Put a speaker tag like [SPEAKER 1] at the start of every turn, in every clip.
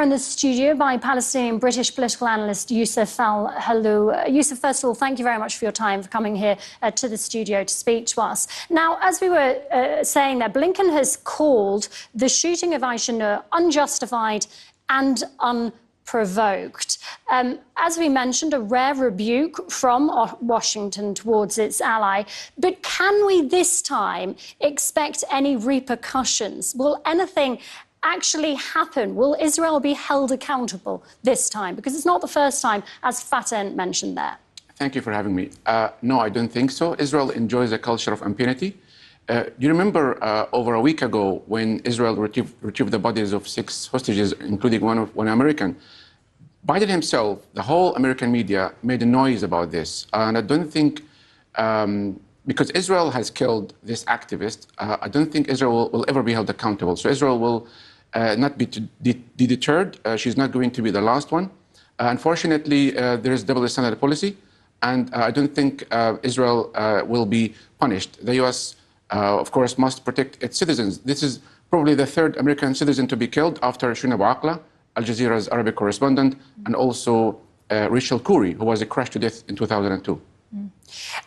[SPEAKER 1] In the studio by Palestinian British political analyst Yousef Al-Halou. Yousef, first of all, thank you very much for your time, for coming here to the studio to speak to us. Now, as we were saying there, Blinken has called the shooting of Aisha unjustified and unprovoked. As we mentioned, a rare rebuke from Washington towards its ally. But can we this time expect any repercussions? Will anything actually happen? Will Israel be held accountable this time? Because it's not the first time, as Fatah mentioned there.
[SPEAKER 2] Thank you for having me. No, I don't think so. Israel enjoys a culture of impunity. You remember over a week ago when Israel retrieved the bodies of 6 hostages, including one American. Biden himself, the whole American media made a noise about this. And I don't think, because Israel has killed this activist, I don't think Israel will ever be held accountable. So Israel will not be deterred. She's not going to be the last one. Unfortunately, there is double standard policy, and I don't think Israel will be punished. The U.S., of course, must protect its citizens. This is probably the 3rd American citizen to be killed after Shina Abu Akleh, Al Jazeera's Arabic correspondent, and also Rachel Corrie, who was crushed to death in 2002.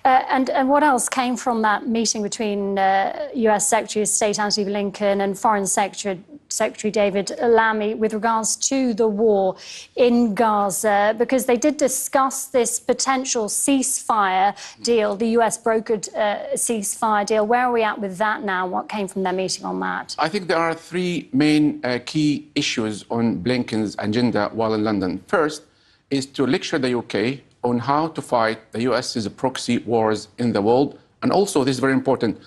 [SPEAKER 1] And what else came from that meeting between U.S. Secretary of State Antony Blinken and Foreign Secretary David Lammy with regards to the war in Gaza? Because they did discuss this potential ceasefire deal, the U.S. brokered ceasefire deal. Where are we at with that now? What came from their meeting on that?
[SPEAKER 2] I think there are 3 main key issues on Blinken's agenda while in London. First is to lecture the UK on how to fight the US's proxy wars in the world. And also, this is very important,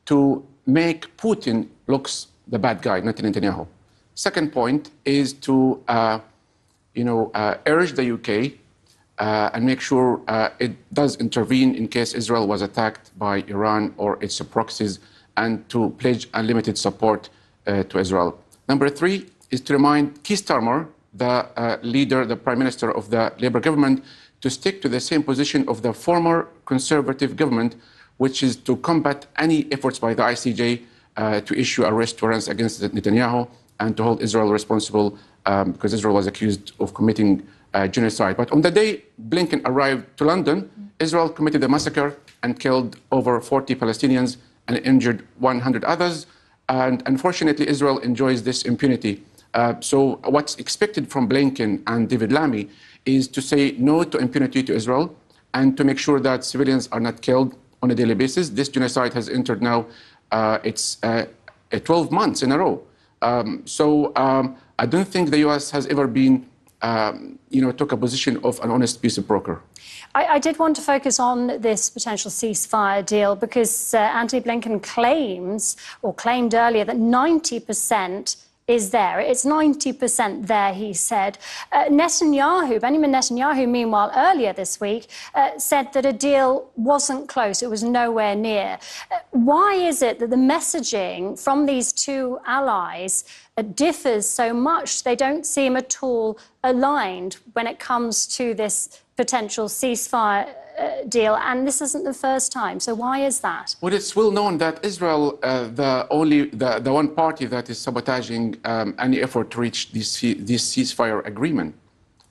[SPEAKER 2] to make Putin looks the bad guy, not Netanyahu. Second point is to urge the UK and make sure it does intervene in case Israel was attacked by Iran or its proxies, and to pledge unlimited support to Israel. Number 3 is to remind PM Starmer, the leader, the prime minister of the Labour government, to stick to the same position of the former conservative government, which is to combat any efforts by the ICJ to issue arrest warrants against Netanyahu and to hold Israel responsible because Israel was accused of committing genocide. But on the day Blinken arrived to London, Israel committed a massacre and killed over 40 Palestinians and injured 100 others. And unfortunately, Israel enjoys this impunity. So what's expected from Blinken and David Lammy is to say no to impunity to Israel and to make sure that civilians are not killed on a daily basis. This genocide has entered now, it's 12 months in a row. I don't think the U.S. has ever been, took a position of an honest peace broker.
[SPEAKER 1] I did want to focus on this potential ceasefire deal because Antony Blinken claimed earlier that 90% is there. It's 90% there, he said. Benjamin Netanyahu, meanwhile, earlier this week, said that a deal wasn't close, it was nowhere near. Why is it that the messaging from these 2 allies differs so much? They don't seem at all aligned when it comes to this potential ceasefire deal, and this isn't the first time. So why is that?
[SPEAKER 2] Well, it's well known that Israel, the one party that is sabotaging any effort to reach this ceasefire agreement.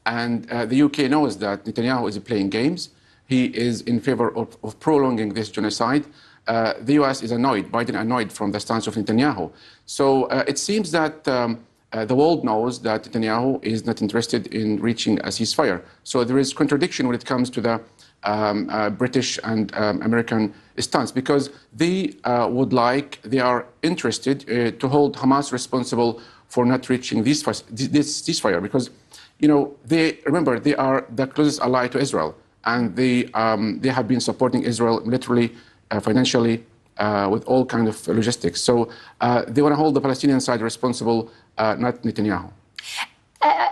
[SPEAKER 2] And the UK knows that Netanyahu is playing games. He is in favor of prolonging this genocide. The US is annoyed, Biden annoyed from the stance of Netanyahu. So it seems that the world knows that Netanyahu is not interested in reaching a ceasefire. So there is contradiction when it comes to the British and American stance, because they are interested to hold Hamas responsible for not reaching this ceasefire, because remember they are the closest ally to Israel, and they have been supporting Israel militarily, financially, with all kinds of logistics. So they want to hold the Palestinian side responsible, not Netanyahu.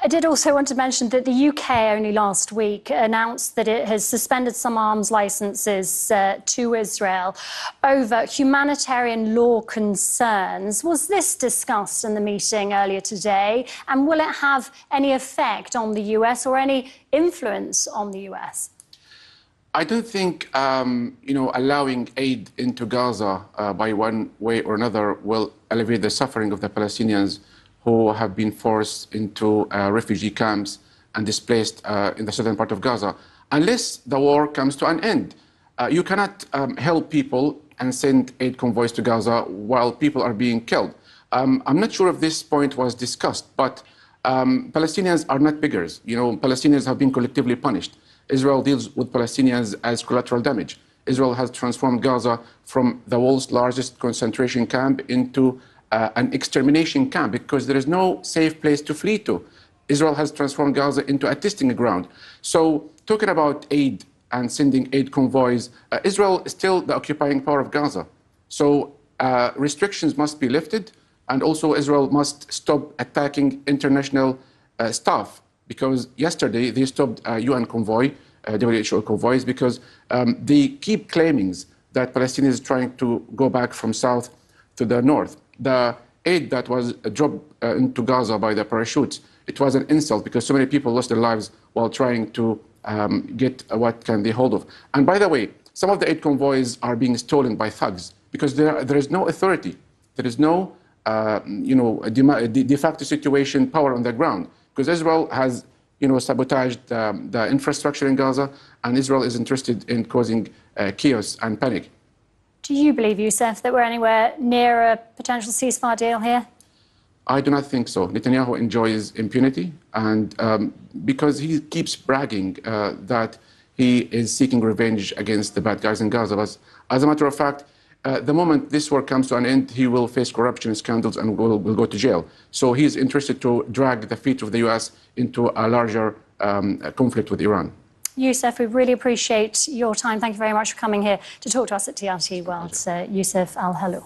[SPEAKER 1] I did also want to mention that the UK only last week announced that it has suspended some arms licenses to Israel over humanitarian law concerns. Was this discussed in the meeting earlier today? And will it have any effect on the US or any influence on the US?
[SPEAKER 2] I don't think, allowing aid into Gaza by one way or another will alleviate the suffering of the Palestinians who have been forced into refugee camps and displaced in the southern part of Gaza. Unless the war comes to an end, you cannot help people and send aid convoys to Gaza while people are being killed. I'm not sure if this point was discussed, but Palestinians are not beggars. You know, Palestinians have been collectively punished. Israel deals with Palestinians as collateral damage. Israel has transformed Gaza from the world's largest concentration camp into an extermination camp because there is no safe place to flee to. Israel has transformed Gaza into a testing ground. So talking about aid and sending aid convoys, Israel is still the occupying power of Gaza. So restrictions must be lifted, and also Israel must stop attacking international staff, because yesterday they stopped a UN convoy, WHO convoys, because they keep claiming that Palestinians are trying to go back from south to the north. The aid that was dropped into Gaza by the parachutes, it was an insult because so many people lost their lives while trying to get what can they hold of. And by the way, some of the aid convoys are being stolen by thugs because there is no authority. There is no de facto situation power on the ground, because Israel has sabotaged the infrastructure in Gaza, and Israel is interested in causing chaos and panic.
[SPEAKER 1] Do you believe, Youssef, that we're anywhere near a potential ceasefire deal here?
[SPEAKER 2] I do not think so. Netanyahu enjoys impunity, and because he keeps bragging that he is seeking revenge against the bad guys in Gaza. But as a matter of fact, the moment this war comes to an end, he will face corruption scandals and will go to jail. So he's interested to drag the feet of the U.S. into a larger conflict with Iran.
[SPEAKER 1] Youssef, we really appreciate your time. Thank you very much for coming here to talk to us at TRT World. Youssef Al-Halou.